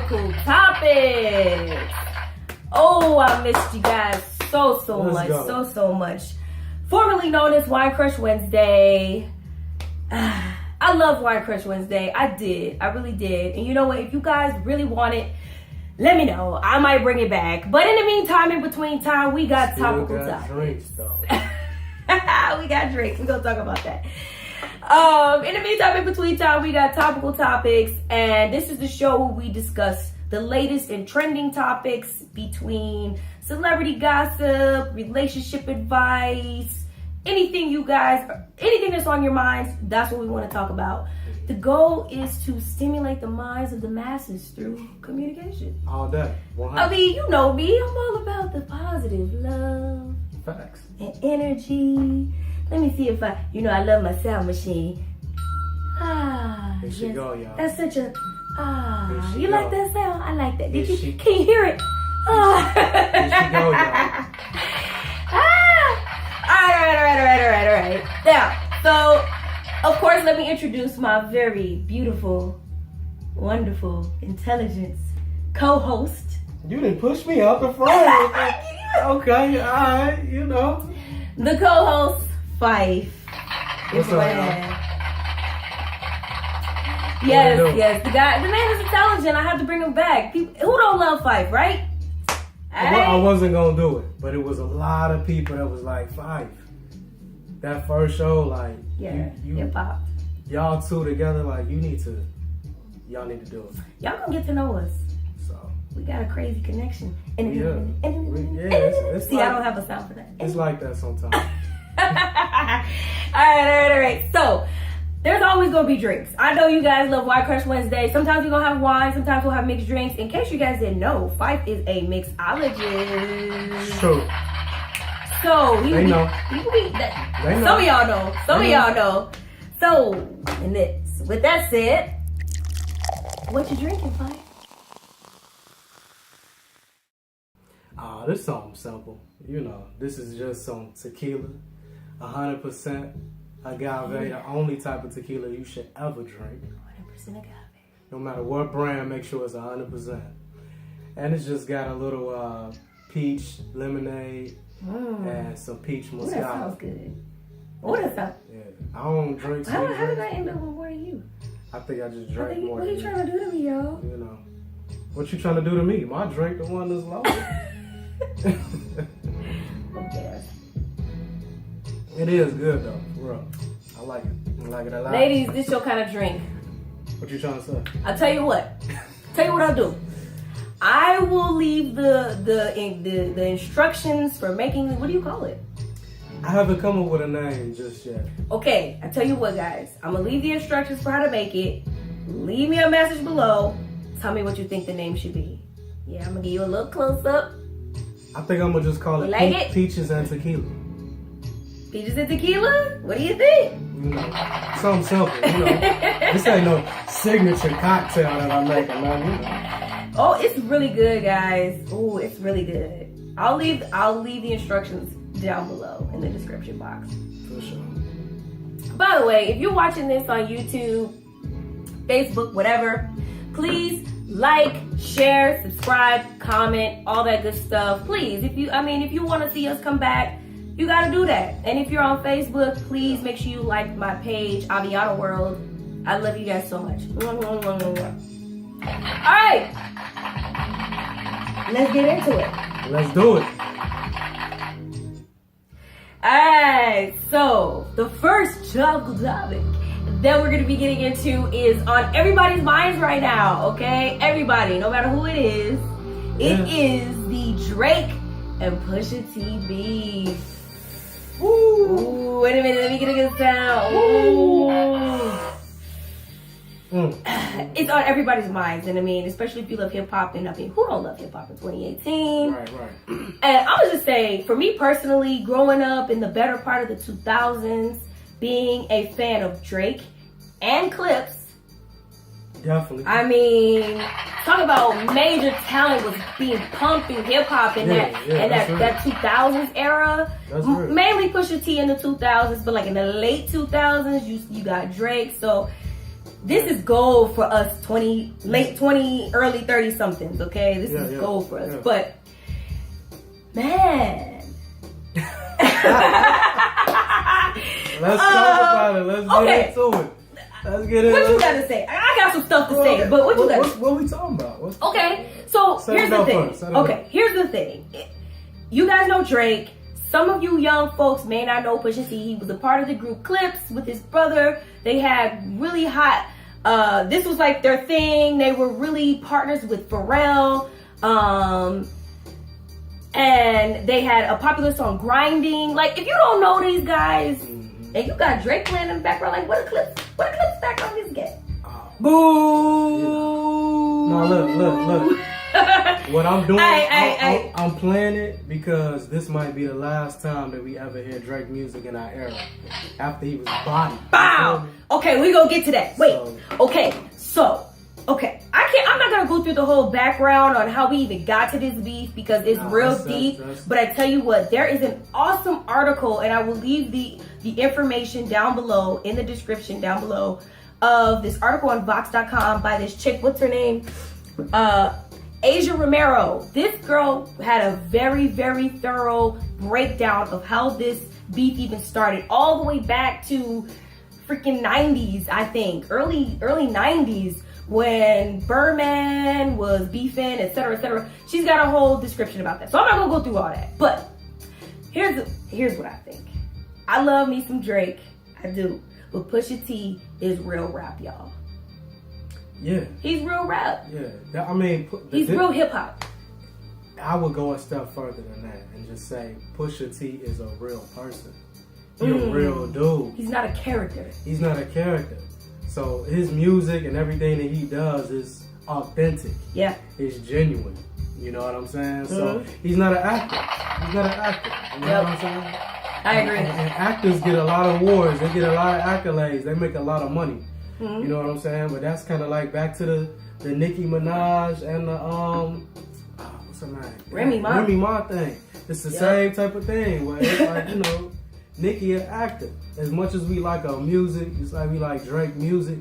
Topical Topics. Oh, I missed you guys so much. Formerly known as Wine Crush Wednesday. I love Wine Crush Wednesday. I really did. And you know what? If you guys really want it, let me know. I might bring it back. But in the meantime, in between time, we got Topical Topics. Drinks, though. We got drinks. We're going to talk about that. In the meantime, in between time, we got Topical Topics. And this is the show where we discuss the latest and trending topics between celebrity gossip, relationship advice, anything that's on your minds, that's what we want to talk about. The goal is to stimulate the minds of the masses through communication. All day. 100. I mean, you know me. I'm all about the positive love. Facts. And energy. Let me see if I love my sound machine. Here she go, y'all. That's such a, you go. like that sound? I like that. Can you hear it? Here she go, y'all. All right. Now, so, of course, let me introduce my very beautiful, wonderful, intelligent co-host. You didn't push me out the front. Okay, all right, you know. The co-host, Phif. What's up, y'all? Yes. The man is intelligent. I have to bring him back. People, who don't love Phif, right? I wasn't gonna do it, but it was a lot of people that was like, Phif. That first show, like, hip hop. Y'all two together, like, y'all need to do it. Y'all gonna get to know us. So we got a crazy connection. it's See, like, I don't have a sound for that. It's like that sometimes. All right. So, there's always gonna be drinks. I know you guys love Wine Crush Wednesday. Sometimes we're gonna have wine, sometimes we'll have mixed drinks. In case you guys didn't know, Phif is a mixologist. True. So, They know. Some of y'all know. So, with that said, what you drinking, Phif? This is something simple. You know, this is just some tequila, 100% agave, the only type of tequila you should ever drink. 100% agave. No matter what brand, make sure it's 100%. And it's just got a little peach lemonade and some peach Moscato. That sounds good. That sounds? Yeah, I don't drink sweet How drinks. did I end up with more than you? I think I just drank more What are than you trying to do to me, yo? You know. What you trying to do to me? My drink, the one that's low. Okay. It is good though, for real. I like it. I like it a lot. Ladies, this your kind of drink. What you trying to say? I'll tell you what. I'll do. I will leave the instructions for making, what do you call it? I haven't come up with a name just yet. Okay, I tell you what, guys. I'm gonna leave the instructions for how to make it. Leave me a message below. Tell me what you think the name should be. Yeah, I'm gonna give you a little close up. I think I'm gonna just call it, Peaches and Tequila. Peaches and Tequila? What do you think? You know, something simple. You know, this ain't no signature cocktail that I make. You know. Oh, it's really good, guys. Oh, it's really good. I'll leave the instructions down below in the description box. For sure. By the way, if you're watching this on YouTube, Facebook, whatever, please like, share, subscribe, comment, all that good stuff. Please, if you want to see us come back, you got to do that. And if you're on Facebook, please make sure you like my page, Aviana World. I love you guys so much. All right. Let's get into it. Let's do it. Alright, so the first topic that we're going to be getting into is on everybody's minds right now, okay? Everybody, no matter who it is. It is the Drake and Pusha T beef. Ooh, wait a minute, let me get a good sound. Ooh. It's on everybody's minds, and I mean, especially if you love hip hop, and I mean, who don't love hip hop in 2018? Right. And I was just saying, for me personally, growing up in the better part of the 2000s, being a fan of Drake and Clips, Definitely. I mean, talk about major talent was being pumped in hip hop in that 2000s era. That's right. Mainly Pusha T in the 2000s, but like in the late 2000s, you got Drake. So This is gold for us late 20, early 30 somethings, okay? This is gold for us. Yeah. But man. Let's talk about it. Let's get into it. Let's get into it. What you got to say? I got some stuff to say, but what you got to say? What are we talking about? Okay, so here's the thing. Okay, here's the thing. You guys know Drake. Some of you young folks may not know Pusha T. He was a part of the group Clips with his brother. They had really hot, this was like their thing. They were really partners with Pharrell. And they had a popular song, Grinding. Like, if you don't know these guys, and you got Drake playing in the background, like, what a Clips background is get? Boo! No, look. What I'm doing, I'm playing it because this might be the last time that we ever hear Drake music in our era. After he was bodied. Bow! Okay, we gonna get to that. Wait. So, I'm not gonna go through the whole background on how we even got to this beef because it's real deep. But I tell you what, there is an awesome article, and I will leave the information down below in the description down below of this article on Vox.com by this chick. What's her name? Asia Romero. This girl had a very, very thorough breakdown of how this beef even started, all the way back to freaking 90s, I think, early 90s, when Birdman was beefing, etc., etc. She's got a whole description about that, so I'm not gonna go through all that. But here's what I think. I love me some Drake, I do, but Pusha T is real rap, y'all. Yeah. He's real rap. Yeah. I mean, he's real hip hop. I would go a step further than that and just say Pusha T is a real person. He's a real dude. He's not a character. He's not a character. So his music and everything that he does is authentic. Yeah. It's genuine. You know what I'm saying? So he's not an actor. He's not an actor. You know what I'm saying? I agree. And actors get a lot of awards. They get a lot of accolades. They make a lot of money. You know what I'm saying? But that's kind of like back to the Nicki Minaj and the what's her name? Remy Ma thing. It's the same type of thing where it's like, you know, Nicki an actor. As much as we like our music, it's like we like Drake music.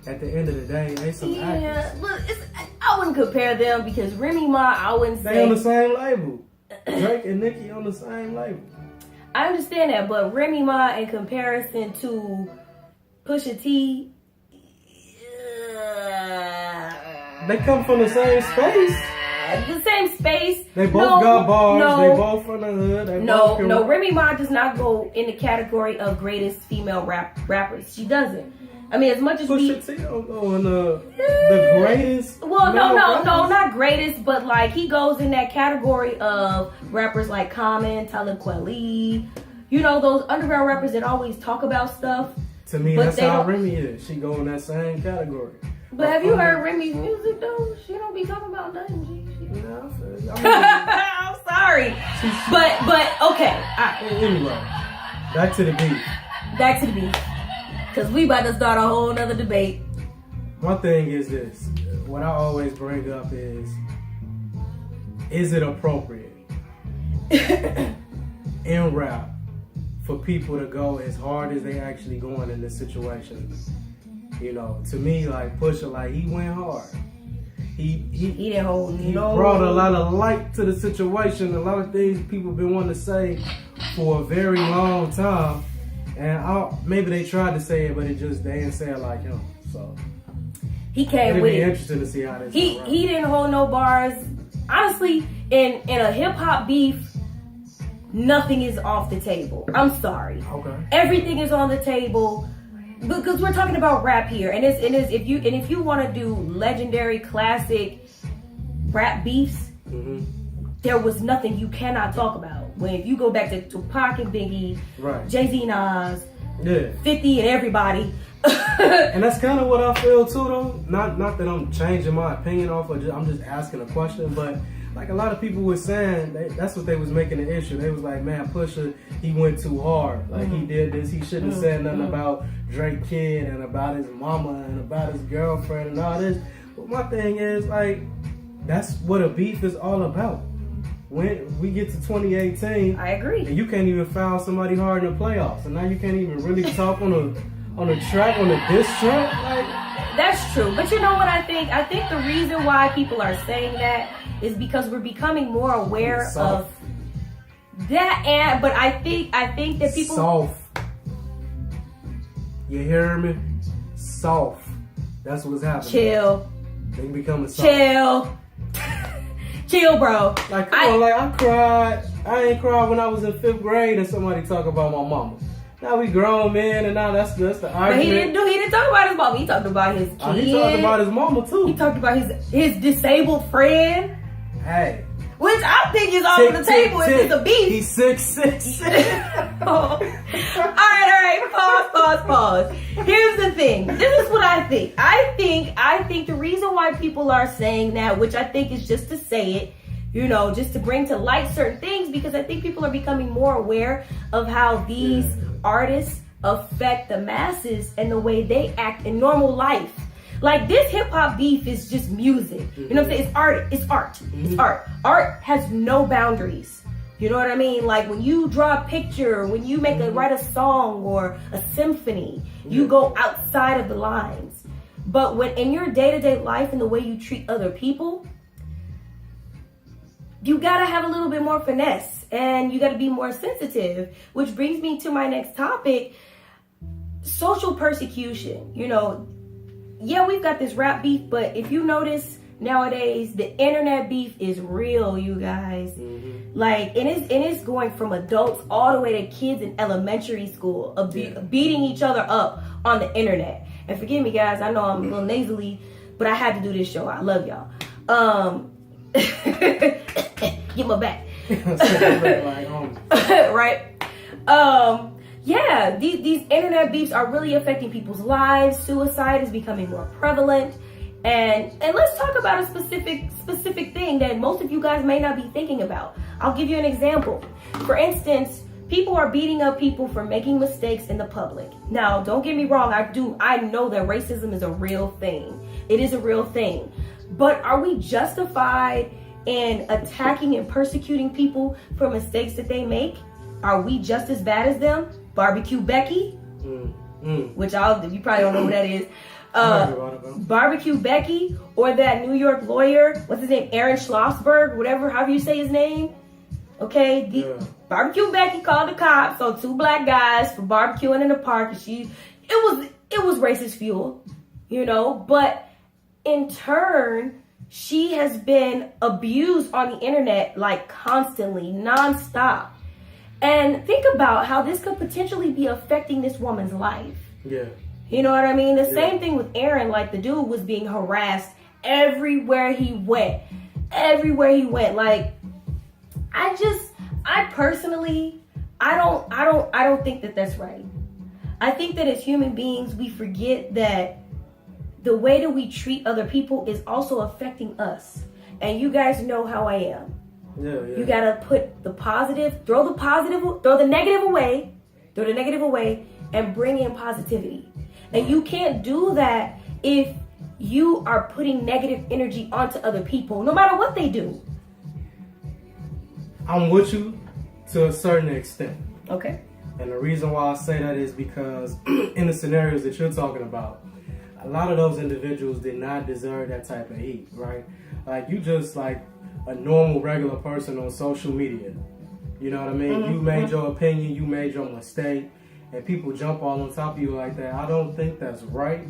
At the end of the day, they some actors. Yeah, look, I wouldn't compare them because Remy Ma, I wouldn't say. They on the same label. Drake and Nicki on the same label. I understand that, but Remy Ma in comparison to Pusha T, they come from the same space. The same space. They both got bars. They both from the hood. No. Remy Ma does not go in the category of greatest female rappers. She doesn't. I mean, as much as Pusha T don't go in the greatest. Well, no, not greatest, but like he goes in that category of rappers like Common, Talib Kweli. You know, those underground rappers that always talk about stuff. To me, that's how Remy is. She go in that same category. But have you heard Remy's music though? She don't be talking about nothing. I'm sorry, but okay. Anyway, back to the beef. Cause we about to start a whole nother debate. My thing is this: what I always bring up is it appropriate in rap for people to go as hard as they actually going in this situation? You know, to me, like Pusha, like he went hard. He didn't hold he brought a lot of light to the situation. A lot of things people been wanting to say for a very long time, and maybe they tried to say it, but they didn't say it like him. So he came with it. It'd be interesting to see how this. He didn't hold no bars. Honestly, in a hip hop beef, nothing is off the table. I'm sorry. Okay. Everything is on the table. Because we're talking about rap here, and if you want to do legendary classic rap beefs, there was nothing you cannot talk about. If you go back to Tupac and Biggie, right. Jay-Z, Nas, 50 and everybody. And that's kind of what I feel too, though. Not that I'm changing my opinion off of I'm just asking a question, but like a lot of people were saying, that's what they was making an issue. They was like, man, Pusha, he went too hard. Like he did this. He shouldn't have said nothing about Drake Kid and about his mama and about his girlfriend and all this. But my thing is, like, that's what a beef is all about. When we get to 2018, I agree. And you can't even foul somebody hard in the playoffs, and now you can't even really talk on a track, on a diss track. Like, true. But you know what I think? I think the reason why people are saying that is because we're becoming more aware of that. And but I think that people soft. You hear me? Soft. That's what's happening. Chill. They becoming soft. Chill. Chill, bro. Like, come on, like, I cried. I ain't cried when I was in 5th grade and somebody talk about my mama. Now we grown men, and now that's the argument. But he didn't talk about his mama. He talked about his kid. He talked about his mama too. He talked about his disabled friend. Hey. Which I think is off the table if it's a beef. He's 6'6". All right. Pause. Here's the thing. This is what I think. I think the reason why people are saying that, which I think is just to say it, you know, just to bring to light certain things, because I think people are becoming more aware of how these artists affect the masses and the way they act in normal life. Like, this hip hop beef is just music. You know what I'm saying? It's art. It's art. It's art. Art has no boundaries. You know what I mean? Like, when you draw a picture, when you write a song or a symphony, you go outside of the lines. But when in your day-to-day life and the way you treat other people, you gotta have a little bit more finesse and you gotta be more sensitive, which brings me to my next topic: social persecution. You know, yeah, we've got this rap beef, but if you notice nowadays, the internet beef is real, you guys. Like, it is going from adults all the way to kids in elementary school of beating each other up on the internet. And forgive me, guys, I know I'm a little nasally, but I had to do this show. I love y'all. Get my back. Right? Yeah, these internet beefs are really affecting people's lives. Suicide is becoming more prevalent. And let's talk about a specific thing that most of you guys may not be thinking about. I'll give you an example. For instance, people are beating up people for making mistakes in the public. Now, don't get me wrong, I know that racism is a real thing. It is a real thing. But are we justified in attacking and persecuting people for mistakes that they make? Are we just as bad as them? Barbecue Becky, which you probably don't know who that is. Barbecue Becky, or that New York lawyer, what's his name, Aaron Schlossberg, however you say his name. Okay, Barbecue Becky called the cops on 2 black guys for barbecuing in the park, and it was racist fuel, you know. But in turn, she has been abused on the internet, like, constantly, nonstop. And think about how this could potentially be affecting this woman's life. Yeah. You know what I mean? The same thing with Aaron. Like, the dude was being harassed everywhere he went. Like, I personally, I don't think that that's right. I think that as human beings, we forget that the way that we treat other people is also affecting us. And you guys know how I am. You gotta put the positive, throw the negative away, and bring in positivity. And you can't do that if you are putting negative energy onto other people, no matter what they do. I'm with you to a certain extent. Okay. And the reason why I say that is because in the scenarios that you're talking about, a lot of those individuals did not deserve that type of heat, right? Like, you just like a normal, regular person on social media. You know what I mean? You made your opinion, you made your mistake, and people jump all on top of you like that. I don't think that's right.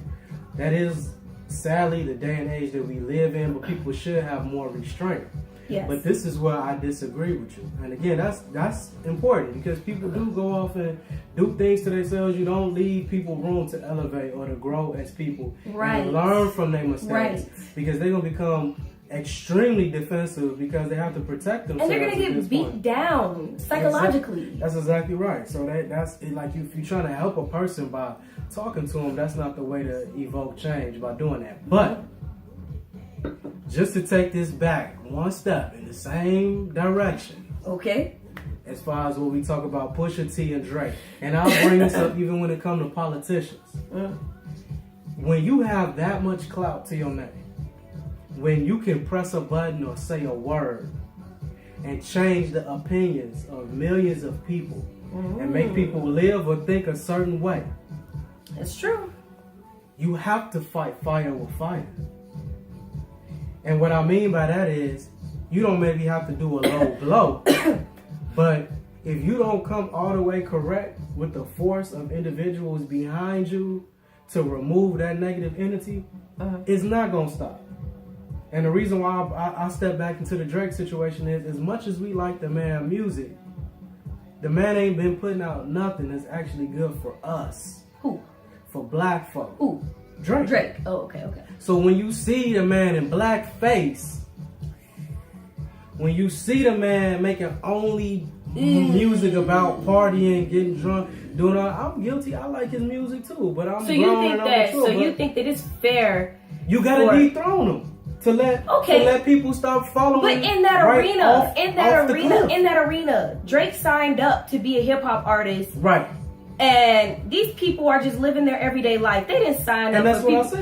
That is, sadly, the day and age that we live in, but people should have more restraint. Yes. But this is where I disagree with you. And again, that's important, because people do go off and do things to themselves. You don't leave people room to elevate or to grow as people. Right. And learn from their mistakes. Right. Because they're going to become extremely defensive because they have to protect themselves. And they're going to get beat down psychologically. That's exactly right. So that's like, if you're trying to help a person by talking to them, that's not the way to evoke change, by doing that. But just to take this back one step in the same direction. Okay. As far as what we talk about Pusha T and Drake. And I'll bring this up even when it comes to politicians. When you have that much clout to your name, when you can press a button or say a word and change the opinions of millions of people and make people live or think a certain way. That's true. you have to fight fire with fire. And what I mean by that is, you don't maybe have to do a low blow, but if you don't come all the way correct with the force of individuals behind you to remove that negative entity, it's not going to stop. And the reason why I step back into the Drake situation is, as much as we like the man music, the man ain't been putting out nothing that's actually good for us. Who? For black folk. Who? Drake. Drake. Oh, okay. So when you see the man in blackface, when you see the man making only music about partying, getting drunk, doing all, I'm guilty. I like his music too, but I'm so you grown think and I'm that? mature, So you think that it's fair? You gotta dethrone him to let people stop following. But in that arena, Drake signed up to be a hip hop artist, right? And these people are just living their everyday life. They didn't sign up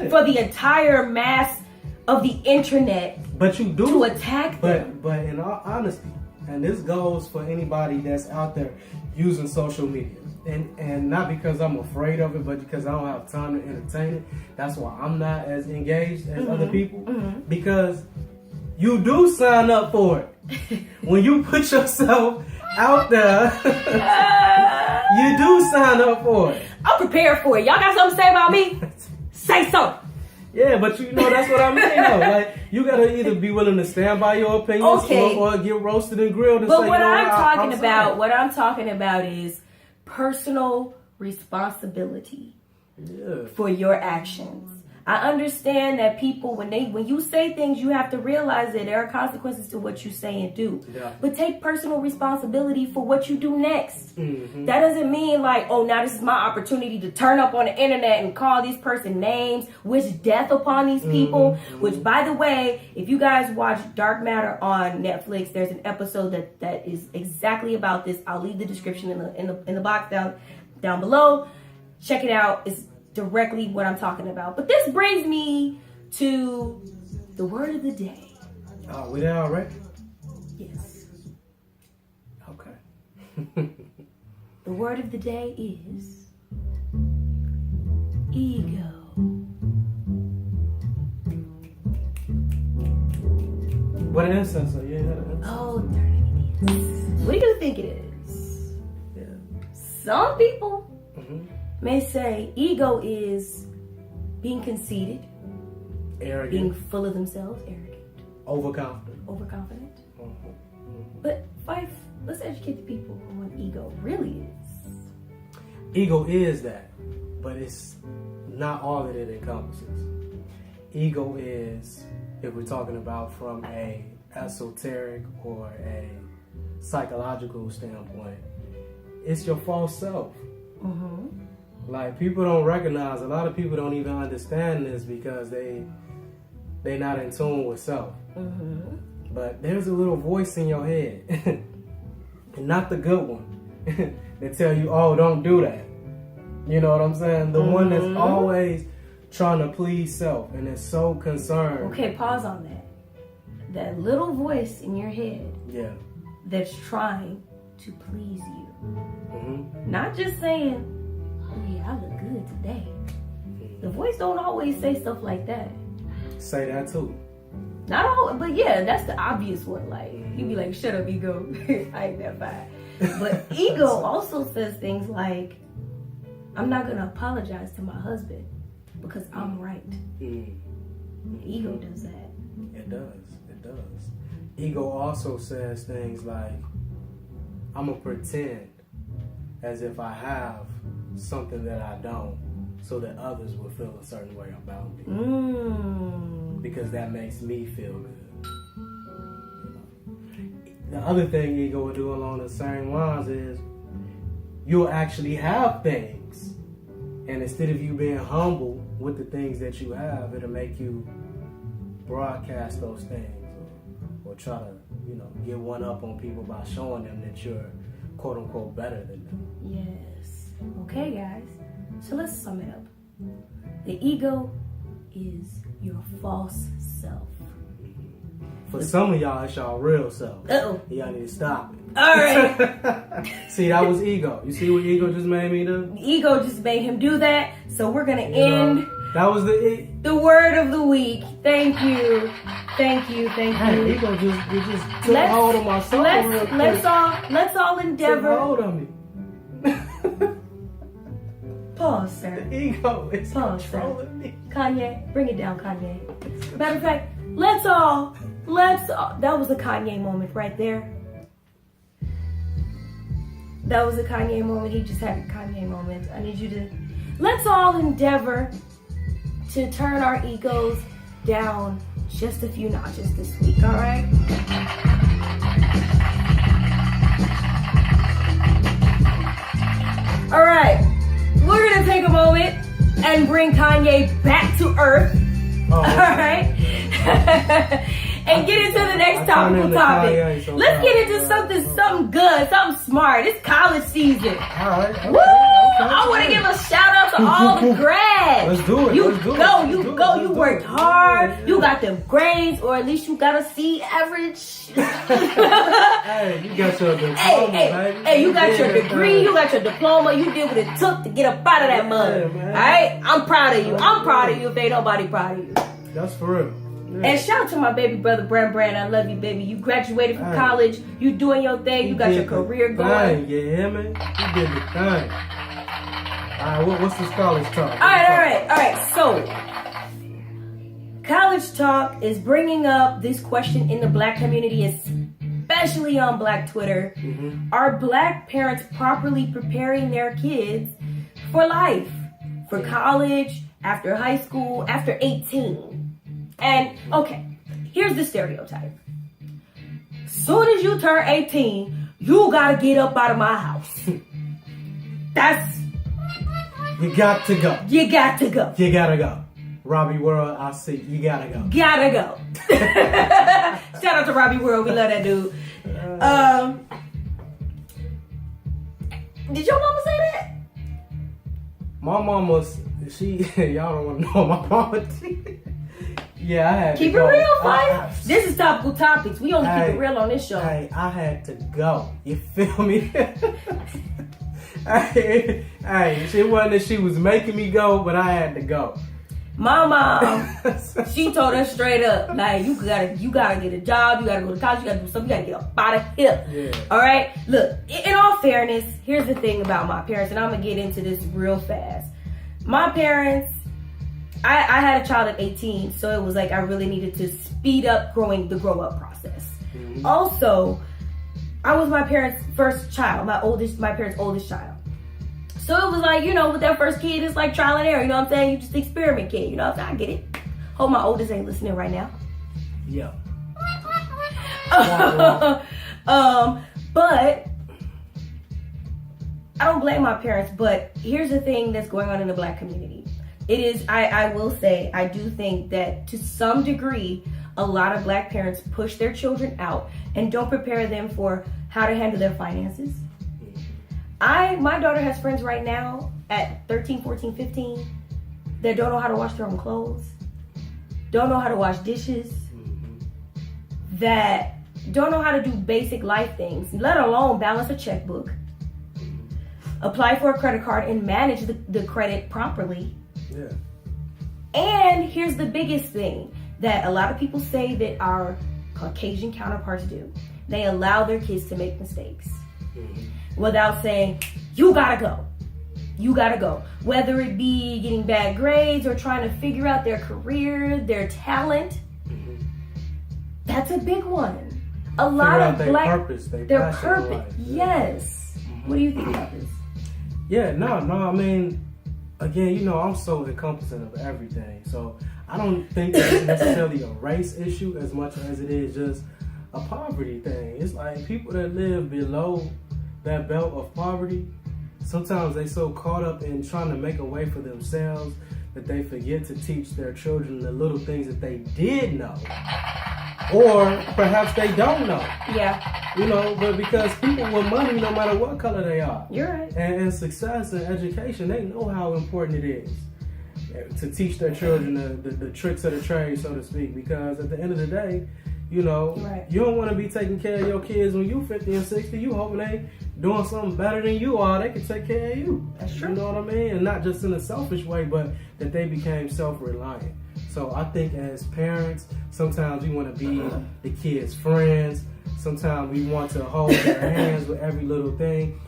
for the entire mass of the internet. But you do to attack them. But in all honesty, and this goes for anybody that's out there using social media. And not because I'm afraid of it, but because I don't have time to entertain it. That's why I'm not as engaged as other people. Because you do sign up for it. When you put yourself out there, you do sign up for it. I'm prepared for it. Y'all got something to say about me? Say something. Yeah, but you know that's what I mean though. Like, you gotta either be willing to stand by your opinions or get roasted and grilled and but say, what you know what I'm talking about is personal responsibility for your actions. I understand that people, when you say things, you have to realize that there are consequences to what you say and do. Yeah. But take personal responsibility for what you do next. That doesn't mean like, oh, now this is my opportunity to turn up on the internet and call these person names, wish death upon these people. Which, by the way, if you guys watch Dark Matter on Netflix, there's an episode that is exactly about this. I'll leave the description in the box down below. Check it out. It's directly what I'm talking about. But this brings me to the word of the day. Oh, we there already? Yes. Okay. The word of the day is ego. What an incense? Oh, darn it. What do you think it is? Yeah. Some people may say ego is being conceited, arrogant, being full of themselves, arrogant, overconfident. But Phif, let's educate the people on what ego really is. Ego is that, but it's not all that it encompasses. Ego is, if we're talking about from a esoteric or a psychological standpoint, it's your false self. Like, people don't recognize, a lot of people don't even understand this because they're not in tune with self. But there's a little voice in your head, and not the good one, that tell you, oh, don't do that. You know what I'm saying? The one that's always trying to please self and is so concerned. Okay, pause on that. That little voice in your head that's trying to please you. Not just saying, oh yeah, I look good today. The voice don't always say stuff like that. Say that too. Not all, but yeah, that's the obvious one. Like, you be like, shut up, ego. I ain't that fine. But ego also says things like, I'm not going to apologize to my husband because I'm right. Ego does that. It does. Ego also says things like, I'm going to pretend as if I have something that I don't, so that others will feel a certain way about me. Because that makes me feel good. The other thing ego will do along the same lines is, you'll actually have things, and instead of you being humble with the things that you have, it'll make you broadcast those things, or try to, get one up on people by showing them that you're quote unquote better than them. Yes. Okay, guys. So let's sum it up. The ego is your false self. For some of y'all, it's y'all real self. Uh-oh. Y'all need to stop it. All right. See, that was ego. You see what ego just made me do? Ego just made him do that. So we're going to end That was the word of the week. Thank you. Hey, he gonna just took hold of my soul real quick. Let's all endeavor. Took hold of me. Pause, sir. The ego is Pause, controlling me. Kanye, bring it down, Kanye. Matter of fact, let's all. That was a Kanye moment right there. That was a Kanye moment. He just had a Kanye moment. I need you to. Let's all endeavor to turn our egos down just a few notches this week, all right? All right, we're gonna take a moment and bring Kanye back to earth, all right? And get into the next topical topic. Let's get into something good, something smart. It's college season. All right. Okay, Woo! okay. I want to give a shout out to all the grads. Let's do it. You worked hard. You got them grades, or at least you got a C average. Hey, you got your diploma, baby. Hey, you got your degree. You got your diploma. You did what it took to get up out of that mud. All right, I'm proud of you. I'm proud of you. If ain't nobody proud of you. That's for real. Yeah. And shout out to my baby brother, Brand. I love you, baby. You graduated from college. You doing your thing. You got your career going. You hear me? You did the thing. All right, what's this college talk? All right. So, college talk is bringing up this question in the black community, especially on black Twitter. Mm-hmm. Are black parents properly preparing their kids for life, for college, after high school, after 18? And, okay, here's the stereotype. Soon as you turn 18, you gotta get up out of my house. You got to go. You gotta go. Robbie World, I see. You gotta go. Gotta go. Shout out to Robbie World. We love that dude. Did your mama say that? My mama, y'all don't want to know my mama. Yeah, I had keep to go. Keep it real, Phif. This is topical topics. We only keep it real on this show. Hey, I had to go. You feel me? Hey, it wasn't that she was making me go, but I had to go. My mom, she told us straight up, like, you gotta get a job, you gotta go to college, you gotta do something, you gotta get up out of here. Yeah. All right? Look, in all fairness, here's the thing about my parents, and I'm gonna get into this real fast. My parents, I had a child at 18, so it was like I really needed to speed up the grow up process. Mm-hmm. Also, I was my parents' first child, my parents' oldest child. So it was like, with that first kid, it's like trial and error, you know what I'm saying? You just experiment kid, you know what I'm saying? I get it. Hope my oldest ain't listening right now. Yeah. But I don't blame my parents, but here's the thing that's going on in the black community. It is, I will say, I do think that to some degree, a lot of black parents push their children out and don't prepare them for how to handle their finances. My daughter has friends right now at 13, 14, 15 that don't know how to wash their own clothes, don't know how to wash dishes, that don't know how to do basic life things, let alone balance a checkbook, apply for a credit card, and manage the credit properly. Yeah. And here's the biggest thing that a lot of people say that our Caucasian counterparts do. They allow their kids to make mistakes without saying, you gotta go. You gotta go. Whether it be getting bad grades or trying to figure out their career, their talent. That's a big one. A lot of black purpose. Their purpose. Yes. What do you think about this? Yeah, no, I mean, again, I'm so encompassing of everything. So I don't think it's necessarily a race issue as much as it is just a poverty thing. It's like people that live below that belt of poverty, sometimes they so caught up in trying to make a way for themselves that they forget to teach their children the little things that they did know. Or perhaps they don't know. Yeah. But because people with money, no matter what color they are. You're right. And success and education, they know how important it is to teach their children the tricks of the trade, so to speak. Because at the end of the day, You know, Right. you don't want to be taking care of your kids when you 50 and 60. You hoping they doing something better than you are. They can take care of you. That's true. You know what I mean? And not just in a selfish way, but that they became self-reliant. So I think as parents, sometimes we want to be the kids' friends. Sometimes we want to hold their hands with every little thing.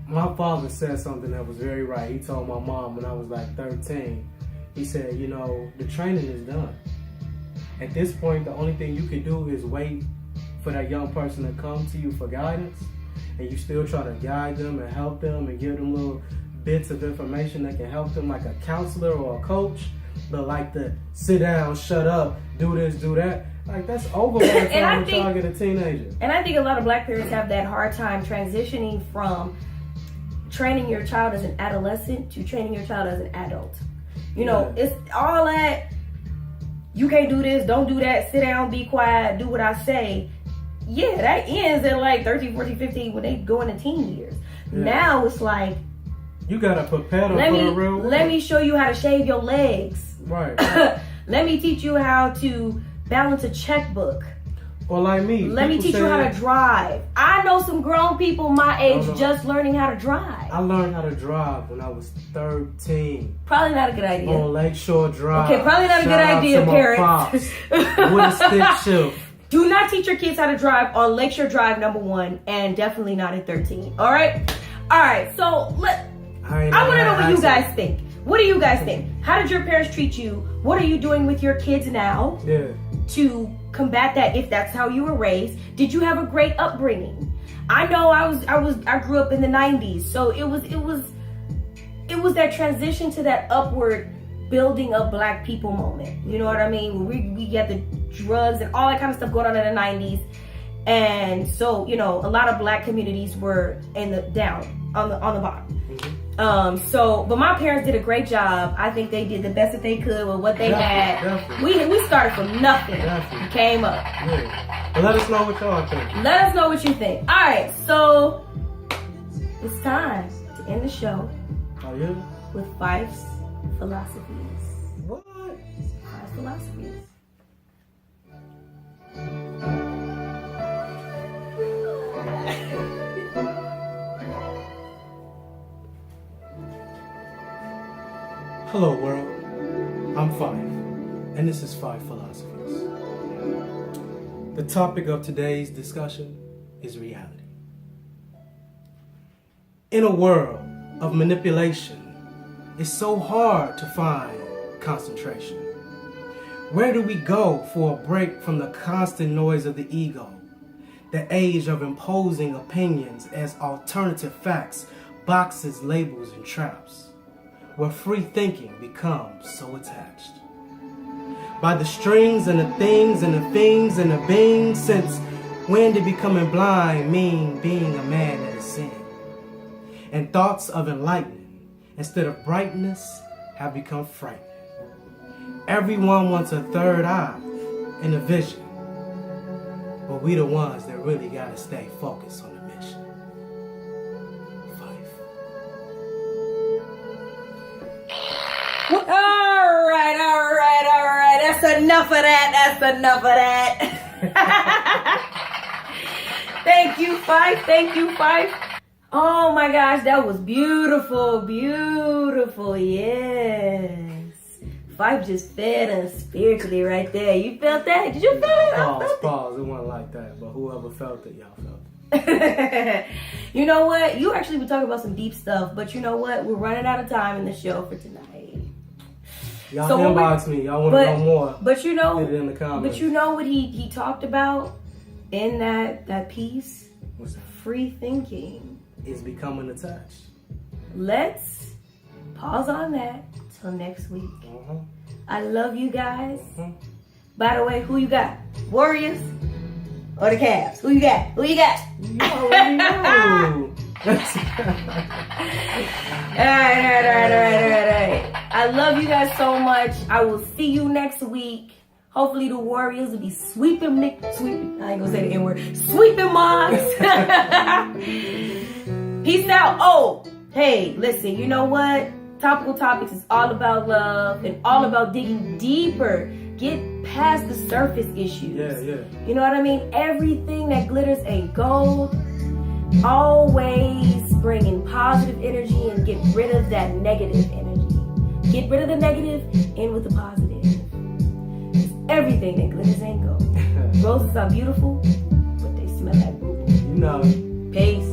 My father said something that was very right. He told my mom when I was like 13, he said, you know, the training is done. At this point, the only thing you can do is wait for that young person to come to you for guidance, and you still try to guide them and help them and give them little bits of information that can help them, like a counselor or a coach. But like the sit down, shut up, do this, do that, like that's over by the time a child get a teenager. And I think a lot of black parents have that hard time transitioning from training your child as an adolescent to training your child as an adult. You know, it's all that, you can't do this, don't do that, sit down, be quiet, do what I say. Yeah, that ends at like 13, 14, 15 when they go into teen years. Yeah. Now it's like, you gotta prepare them for the real world. Let me show you how to shave your legs. Right. Let me teach you how to balance a checkbook. Or like me. Let me teach you how to drive. I know some grown people my age just learning how to drive. I learned how to drive when I was 13. Probably not a good idea. On Lakeshore Drive. Okay, probably not a good idea, parents. With a stick shift. Do not teach your kids how to drive on Lakeshore Drive, #1, and definitely not at 13. All right? So I want to know what you guys think. What do you guys think? How did your parents treat you? What are you doing with your kids now to combat that if that's how you were raised? Did you have a great upbringing? I know I grew up in the 90s, so it was that transition to that upward building of black people moment. You know what I mean? We get the drugs and all that kind of stuff going on in the 90s. And so, you know, a lot of black communities were on the bottom. Mm-hmm. But my parents did a great job. I think they did the best that they could with what they had. Definitely. We started from nothing. Definitely. Came up. Yeah. But let us know what y'all think. Let us know what you think. All right, so it's time to end the show. Oh yeah? With Phif's philosophies. What? Phif's philosophies. Hello world, I'm Phif, and this is Phif Philosophies. The topic of today's discussion is reality. In a world of manipulation, it's so hard to find concentration. Where do we go for a break from the constant noise of the ego? The age of imposing opinions as alternative facts, boxes, labels, and traps. Where free thinking becomes so attached. By the strings and the things and the things and the beings, since when did becoming blind mean being a man that is sin? And thoughts of enlightening instead of brightness have become frightening. Everyone wants a third eye and a vision, but we the ones that really gotta stay focused on the mission. All right. That's enough of that. Thank you, Phif. Oh my gosh, that was beautiful. Yes. Phif just fed us spiritually right there. You felt that? Did you feel it? Pause. It wasn't like that, but whoever felt it, y'all felt it. You know what? You actually were talking about some deep stuff, but you know what? We're running out of time in the show for tonight. Y'all inbox me. Y'all want to know more. But you know, put it in the comments. But you know what he talked about in that piece? What's that? Free thinking is becoming attached. Let's pause on that till next week. I love you guys. By the way, who you got? Warriors or the Cavs? Who you got? You already know. All right. I love you guys so much. I will see you next week. Hopefully the Warriors will be sweeping. I ain't gonna say the N-word. Sweeping moms. Peace out. Oh, hey, listen, you know what? Topical Topics is all about love and all about digging deeper get past the surface issues. Yeah. You know what I mean? Everything that glitters ain't gold. Always bring in positive energy and get rid of that negative energy. Get rid of the negative, in with the positive. 'Cause everything that glitters ain't gold. Roses are beautiful, but they smell like boo. You know. Peace.